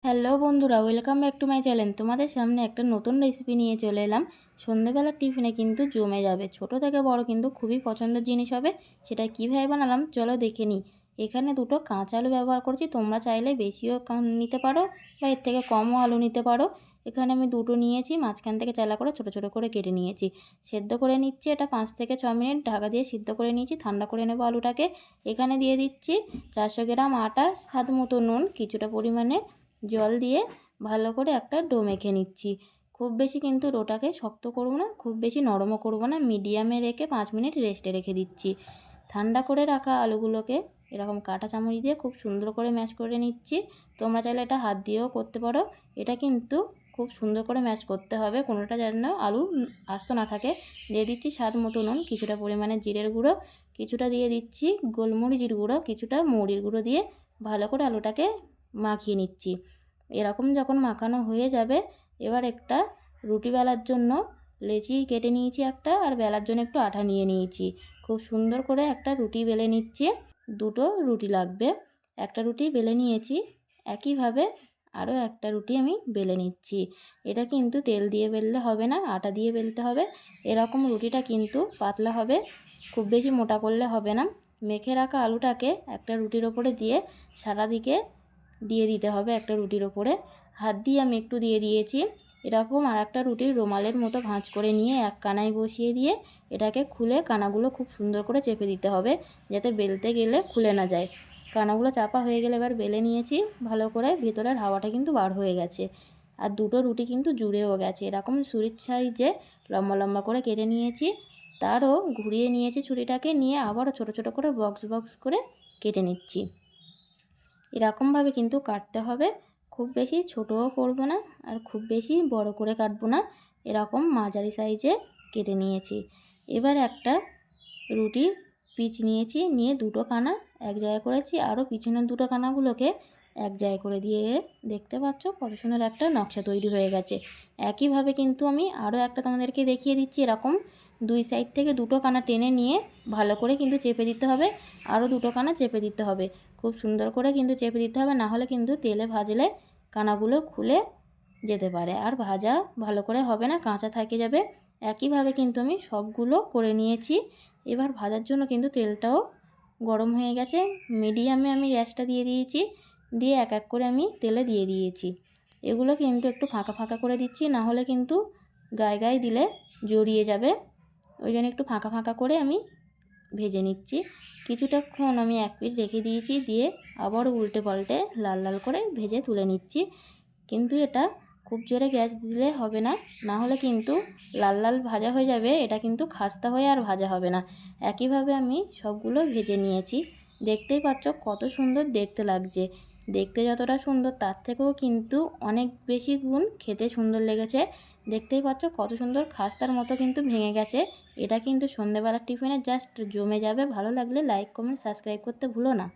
Hello বন্ধুরা, welcome back to my channel. তোমাদের সামনে একটা নতুন রেসিপি নিয়ে চলে এলাম। সন্ধ্যেবেলার টিফিনে কিন্তু জমে যাবে, ছোট থেকে বড় কিন্তু খুবই পছন্দের জিনিস হবে। সেটা কীভাবে বানালাম চলো দেখে নিই। এখানে দুটো কাঁচা আলু ব্যবহার করছি, তোমরা চাইলে বেশিও নিতে পারো বা এর থেকে কমও আলু নিতে পারো। এখানে আমি দুটো নিয়েছি, মাঝখান থেকে চালা করে ছোট ছোট করে কেটে নিয়েছি। সেদ্ধ করে নিচ্ছি, এটা 5 থেকে 6 মিনিট ঢাকা দিয়ে সিদ্ধ করে নিয়েছি। ঠান্ডা করে নেবো আলুটাকে। এখানে দিয়ে দিচ্ছি 400 গ্রাম আটা, স্বাদ মতো নুন, কিছুটা পরিমাণে জল দিয়ে ভালো করে একটা ডো মেখে নিচ্ছি। খুব বেশি কিন্তু ডোটাকে শক্ত করব না, খুব বেশি নরমও করব না, মিডিয়ামে রেখে 5 মিনিট রেস্টে রেখে দিচ্ছি। ঠান্ডা করে রাখা আলুগুলোকে এরকম কাঁটা চামচ দিয়ে খুব সুন্দর করে ম্যাশ করে নিচ্ছি। তোমরা চাইলে এটা হাত দিয়েও করতে পারো। এটা কিন্তু খুব সুন্দর করে ম্যাশ করতে হবে, কোনোটা যেন আলু আস্ত না থাকে। দিয়ে দিচ্ছি স্বাদ মতো নুন, কিছুটা পরিমাণে জিরের গুঁড়ো, কিছুটা দিয়ে দিচ্ছি গোলমরিচের গুঁড়ো, কিছুটা মৌরির গুঁড়ো দিয়ে ভালো করে আলুটাকে মাখিয়ে নিচ্ছি। এরকম যখন মাখানো হয়ে যাবে, এবার একটা রুটি বেলার জন্য লেচি কেটে নিয়েছি একটা, আর বেলার জন্য একটু আটা নিয়ে নিয়েছি। খুব সুন্দর করে একটা রুটি বেলে নিচ্ছি। দুটো রুটি লাগবে, একটা রুটি বেলে নিয়েছি। একইভাবে আরও একটা রুটি আমি বেলে নিচ্ছি। এটা কিন্তু তেল দিয়ে বেললে হবে না, আটা দিয়ে বেলতে হবে। এরকম রুটিটা কিন্তু পাতলা হবে, খুব বেশি মোটা করলে হবে না। মেখে রাখা আলুটাকে একটা রুটির ওপরে দিয়ে সারা দিকে দিয়ে দিতে হবে। একটা রুটির ওপরে হাত দিয়ে আমি একটু দিয়ে দিয়েছি। এরকম আর একটা রুটির রুমালের মতো ভাঁজ করে নিয়ে এক কানায় বসিয়ে দিয়ে এটাকে খুলে কানাগুলো খুব সুন্দর করে চেপে দিতে হবে, যাতে বেলতে গেলে খুলে না যায়। কানাগুলো চাপা হয়ে গেলে এবার বেলে নিয়েছি ভালো করে, ভেতরের হাওয়াটা কিন্তু বার হয়ে গেছে। আর দুটো রুটি কিন্তু জুড়েও গেছে। এরকম ছুরির সাইজে লম্বা লম্বা করে কেটে নিয়েছি। তারও ঘুরিয়ে নিয়েছি ছুরিটাকে, নিয়ে আবারও ছোট ছোট করে বক্স বক্স করে কেটে নিচ্ছি। এরকমভাবে কিন্তু কাটতে হবে, খুব বেশি ছোটও করব না আর খুব বেশি বড় করে কাটবো না। এরকম মাঝারি সাইজে কেটে নিয়েছি। এবার একটা রুটির পিচ নিয়েছি, নিয়ে দুটো কানা এক জায়গায় করেছি, আরও পিছনের দুটো কানাগুলোকে এক জায়গায় করে দিয়ে দেখতে পাচ্ছ কত সুন্দর একটা নকশা তৈরি হয়ে গেছে। একইভাবে কিন্তু আমি আরও একটা তোমাদেরকে দেখিয়ে দিচ্ছি। এরকম দুই সাইড থেকে দুটো কানা টেনে নিয়ে ভালো করে কিন্তু চেপে দিতে হবে, আরও দুটো কানা চেপে দিতে হবে। খুব সুন্দর করে কিন্তু চেপে দিতে হবে, না হলে কিন্তু তেলে ভাজলে কানাগুলো খুলে যেতে পারে আর ভাজা ভালো করে হবে না, কাঁচা থেকে যাবে। একইভাবে কিন্তু আমি সবগুলো করে নিয়েছি। এবার ভাজার জন্য কিন্তু তেলটাও গরম হয়ে গেছে, মিডিয়ামে আমি গ্যাসটা দিয়ে দিয়েছি। দিয়ে এক এক করে আমি তেলে দিয়ে দিয়েছি। এগুলো কিন্তু একটু ফাঁকা ফাঁকা করে দিচ্ছি, না হলে কিন্তু গায়ে গায়ে দিলে জড়িয়ে যাবে। ওই জন্য একটু ফাঁকা ফাঁকা করে আমি ভেজে নিচ্ছি। কিছুটাক্ষণ আমি এক পিঠ রেখে দিয়েছি, দিয়ে আবার উল্টে পাল্টে লাল লাল করে ভেজে তুলে নিচ্ছি। কিন্তু এটা খুব জোরে গ্যাস দিলে হবে না, না হলে কিন্তু লাল লাল ভাজা হয়ে যাবে, এটা কিন্তু খাস্তা হয়ে আর ভাজা হবে না। একইভাবে আমি সবগুলো ভেজে নিয়েছি। দেখতেই পাচ্ছ কত সুন্দর দেখতে লাগছে। দেখতে যতটা সুন্দর তার থেকেও কিন্তু অনেক বেশি গুণ খেতে সুন্দর লেগেছে। দেখতেই পাচ্ছ কত সুন্দর খাস্তার মতো কিন্তু ভেঙে গেছে। এটা কিন্তু সন্ধ্যেবেলার টিফিনে জাস্ট জমে যাবে। ভালো লাগলে লাইক কমেন্ট সাবস্ক্রাইব করতে ভুলো না।